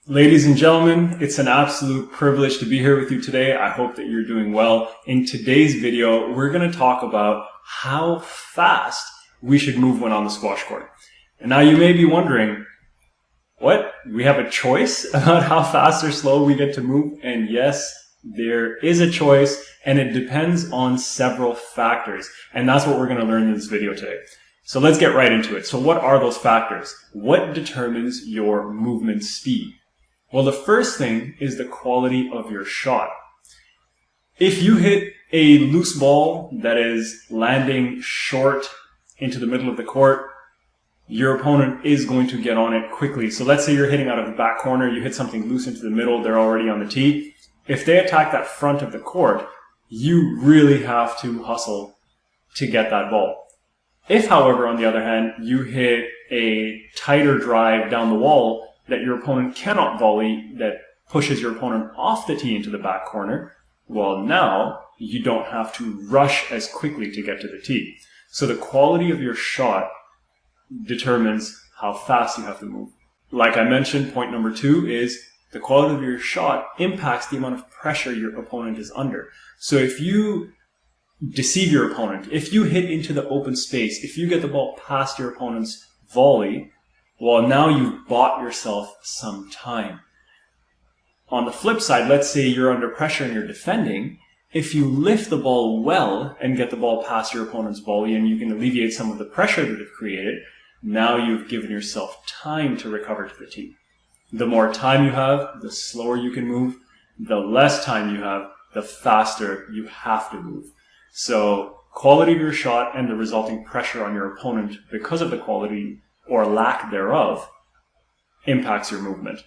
Ladies and gentlemen, it's an absolute privilege to be here with you today. I hope that you're doing well. In today's video, we're going to talk about how fast we should move when on the squash court. And now you may be wondering, what? We have a choice about how fast or slow we get to move? And yes, there is a choice, and it depends on several factors. And that's what we're going to learn in this video today. So let's get right into it. So what are those factors? What determines your movement speed? Well, the first thing is the quality of your shot. If you hit a loose ball that is landing short into the middle of the court, your opponent is going to get on it quickly. So let's say you're hitting out of the back corner, you hit something loose into the middle, they're already on the tee. If they attack that front of the court, you really have to hustle to get that ball. If, however, on the other hand, you hit a tighter drive down the wall that your opponent cannot volley, that pushes your opponent off the tee into the back corner, well, now you don't have to rush as quickly to get to the tee. So the quality of your shot determines how fast you have to move. Like I mentioned, point number 2 is the quality of your shot impacts the amount of pressure your opponent is under. So if you deceive your opponent, if you hit into the open space, if you get the ball past your opponent's volley, well, now you've bought yourself some time. On the flip side, let's say you're under pressure and you're defending. If you lift the ball well and get the ball past your opponent's volley and you can alleviate some of the pressure that you've created, now you've given yourself time to recover to the tee. The more time you have, the slower you can move. The less time you have, the faster you have to move. So quality of your shot and the resulting pressure on your opponent because of the quality or lack thereof impacts your movement.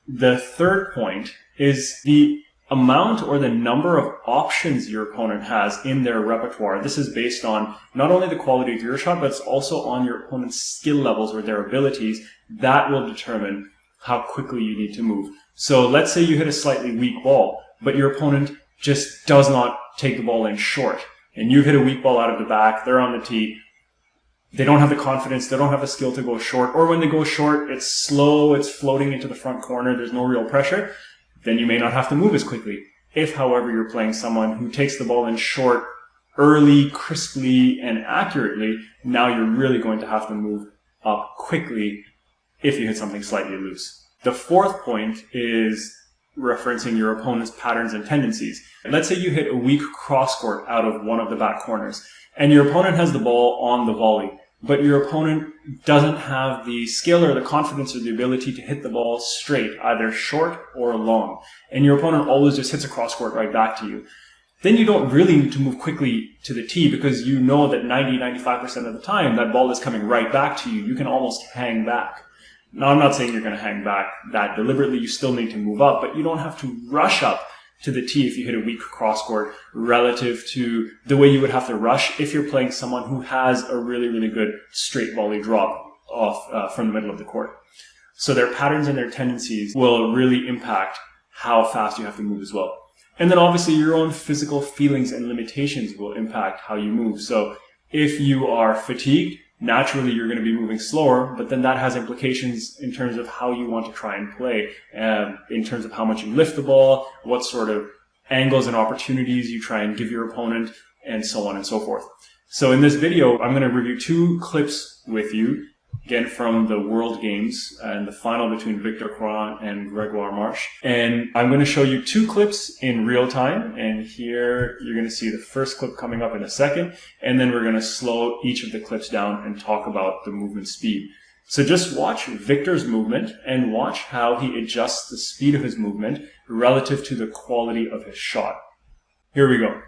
The third point is the amount or the number of options your opponent has in their repertoire. This is based on not only the quality of your shot, but it's also on your opponent's skill levels or their abilities. That will determine how quickly you need to move. So let's say you hit a slightly weak ball, but your opponent just does not take the ball in short, and you've hit a weak ball out of the back, they're on the tee. They don't have the confidence, they don't have the skill to go short, or when they go short, it's slow, it's floating into the front corner, there's no real pressure, then you may not have to move as quickly. If, however, you're playing someone who takes the ball in short early, crisply, and accurately, now you're really going to have to move up quickly if you hit something slightly loose. The fourth point is referencing your opponent's patterns and tendencies. Let's say you hit a weak cross court out of one of the back corners, and your opponent has the ball on the volley, but your opponent doesn't have the skill or the confidence or the ability to hit the ball straight, either short or long, and your opponent always just hits a cross court right back to you. Then you don't really need to move quickly to the tee because you know that 90-95% of the time that ball is coming right back to you. You can almost hang back. Now, I'm not saying you're going to hang back that deliberately. You still need to move up, but you don't have to rush up to the tee if you hit a weak cross court relative to the way you would have to rush if you're playing someone who has a really, really good straight volley drop off from the middle of the court. So their patterns and their tendencies will really impact how fast you have to move as well. And then obviously your own physical feelings and limitations will impact how you move. So if you are fatigued, naturally you're going to be moving slower, but then that has implications in terms of how you want to try and play, in terms of how much you lift the ball, what sort of angles and opportunities you try and give your opponent, and so on and so forth. So in this video, I'm going to review 2 clips with you, again from the World Games and the final between Victor Crouin and Gregoire Marche. And I'm going to show you 2 clips in real time, and here you're going to see the first clip coming up in a second, and then we're going to slow each of the clips down and talk about the movement speed. So just watch Victor's movement and watch how he adjusts the speed of his movement relative to the quality of his shot. Here we go.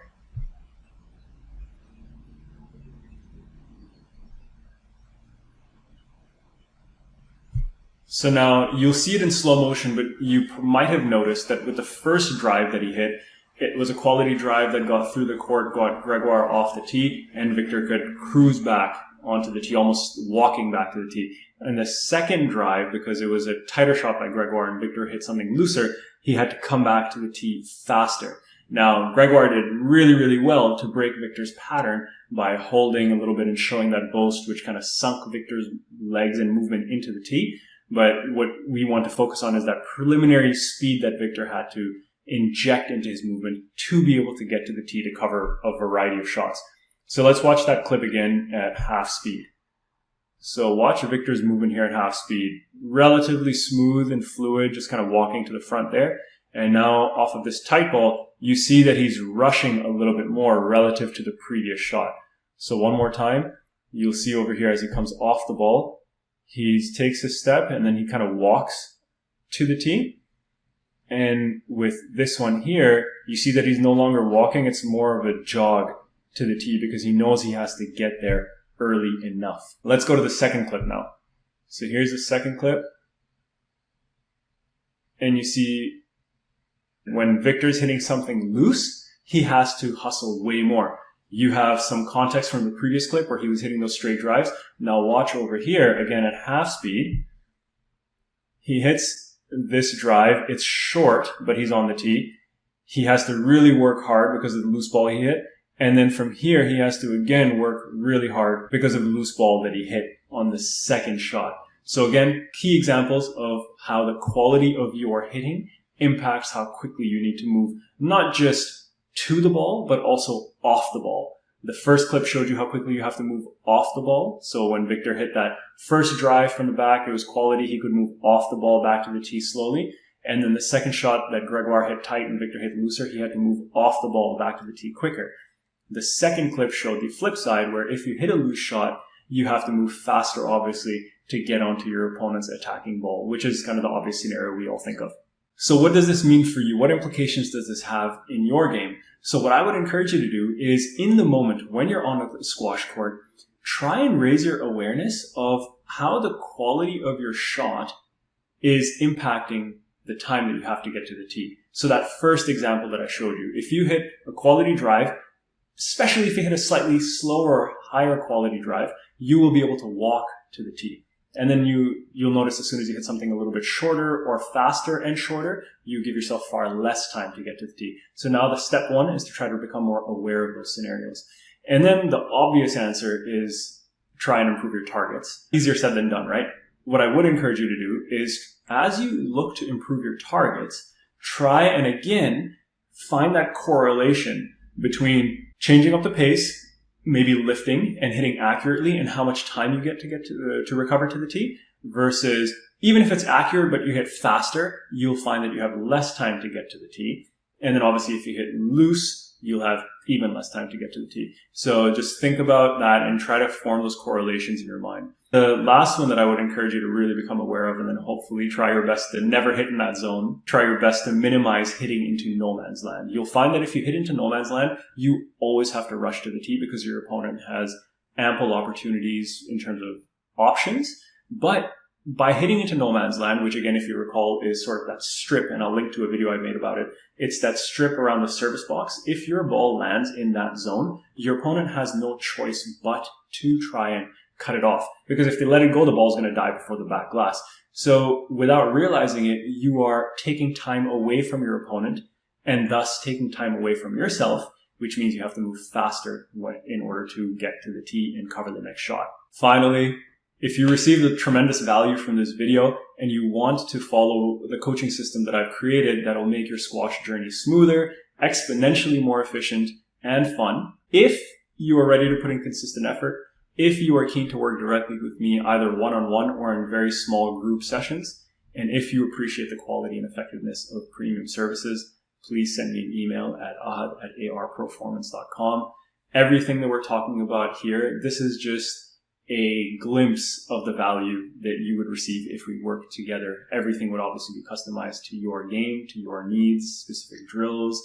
So now you'll see it in slow motion, but you might have noticed that with the first drive that he hit, it was a quality drive that got through the court, got Gregoire off the tee, and Victor could cruise back onto the tee, almost walking back to the tee. And the second drive, because it was a tighter shot by Gregoire and Victor hit something looser, he had to come back to the tee faster. Now, Gregoire did really, really well to break Victor's pattern by holding a little bit and showing that boast, which kind of sunk Victor's legs and movement into the tee. But what we want to focus on is that preliminary speed that Victor had to inject into his movement to be able to get to the tee to cover a variety of shots. So let's watch that clip again at half speed. So watch Victor's movement here at half speed. Relatively smooth and fluid, just kind of walking to the front there. And now off of this tight ball, you see that he's rushing a little bit more relative to the previous shot. So one more time, you'll see over here as he comes off the ball, he takes a step and then he kind of walks to the tee. And with this one here, you see that he's no longer walking. It's more of a jog to the tee because he knows he has to get there early enough. Let's go to the second clip now. So here's the second clip. And you see when Victor's hitting something loose, he has to hustle way more. You have some context from the previous clip where he was hitting those straight drives. Now watch over here, again at half speed. He hits this drive. It's short, but he's on the tee. He has to really work hard because of the loose ball he hit. And then from here, he has to again work really hard because of the loose ball that he hit on the second shot. So again, key examples of how the quality of your hitting impacts how quickly you need to move, not just to the ball, but also off the ball. The first clip showed you how quickly you have to move off the ball. So when Victor hit that first drive from the back, it was quality. He could move off the ball back to the tee slowly. And then the second shot that Gregoire hit tight and Victor hit looser, he had to move off the ball back to the tee quicker. The second clip showed the flip side, where if you hit a loose shot, you have to move faster, obviously, to get onto your opponent's attacking ball, which is kind of the obvious scenario we all think of. So what does this mean for you? What implications does this have in your game? So what I would encourage you to do is, in the moment when you're on a squash court, try and raise your awareness of how the quality of your shot is impacting the time that you have to get to the tee. So that first example that I showed you, if you hit a quality drive, especially if you hit a slightly slower, higher quality drive, you will be able to walk to the tee. And then you'll notice as soon as you hit something a little bit shorter or faster and shorter, you give yourself far less time to get to the tee. So now the step one is to try to become more aware of those scenarios. And then the obvious answer is try and improve your targets. Easier said than done, right? What I would encourage you to do is, as you look to improve your targets, try and again find that correlation between changing up the pace, maybe lifting and hitting accurately, and how much time you get to recover to the tee, versus even if it's accurate but you hit faster, you'll find that you have less time to get to the tee. And then obviously if you hit loose, you'll have even less time to get to the tee. So just think about that and try to form those correlations in your mind. The last one that I would encourage you to really become aware of, and then hopefully try your best to never hit in that zone, try your best to minimize hitting into no man's land. You'll find that if you hit into no man's land, you always have to rush to the tee because your opponent has ample opportunities in terms of options. But by hitting into no man's land, which again, if you recall, is sort of that strip, and I'll link to a video I made about it. It's that strip around the service box. If your ball lands in that zone, your opponent has no choice but to try and cut it off. Because if they let it go, the ball's going to die before the back glass. So without realizing it, you are taking time away from your opponent and thus taking time away from yourself, which means you have to move faster in order to get to the tee and cover the next shot. Finally, if you received a tremendous value from this video and you want to follow the coaching system that I've created that'll make your squash journey smoother, exponentially more efficient, and fun, if you are ready to put in consistent effort, if you are keen to work directly with me, either one-on-one or in very small group sessions, and if you appreciate the quality and effectiveness of premium services, please send me an email at ahad@arproformance.com. Everything that we're talking about here, this is just a glimpse of the value that you would receive if we work together. Everything would obviously be customized to your game, to your needs, specific drills,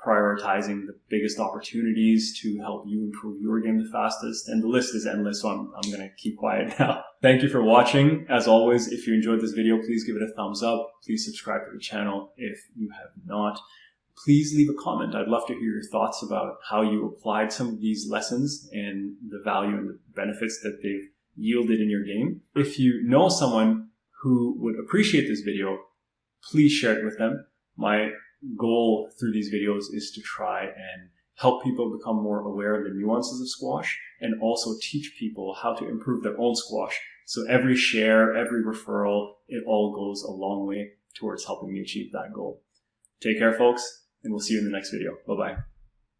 prioritizing the biggest opportunities to help you improve your game the fastest. And the list is endless, so I'm going to keep quiet now. Thank you for watching. As always, if you enjoyed this video, please give it a thumbs up. Please subscribe to the channel if you have not. Please leave a comment. I'd love to hear your thoughts about how you applied some of these lessons and the value and the benefits that they've yielded in your game. If you know someone who would appreciate this video, please share it with them. My goal through these videos is to try and help people become more aware of the nuances of squash and also teach people how to improve their own squash So every share, every referral, it all goes a long way towards helping me achieve that goal. Take care, folks, and we'll see you in the next video. Bye-bye.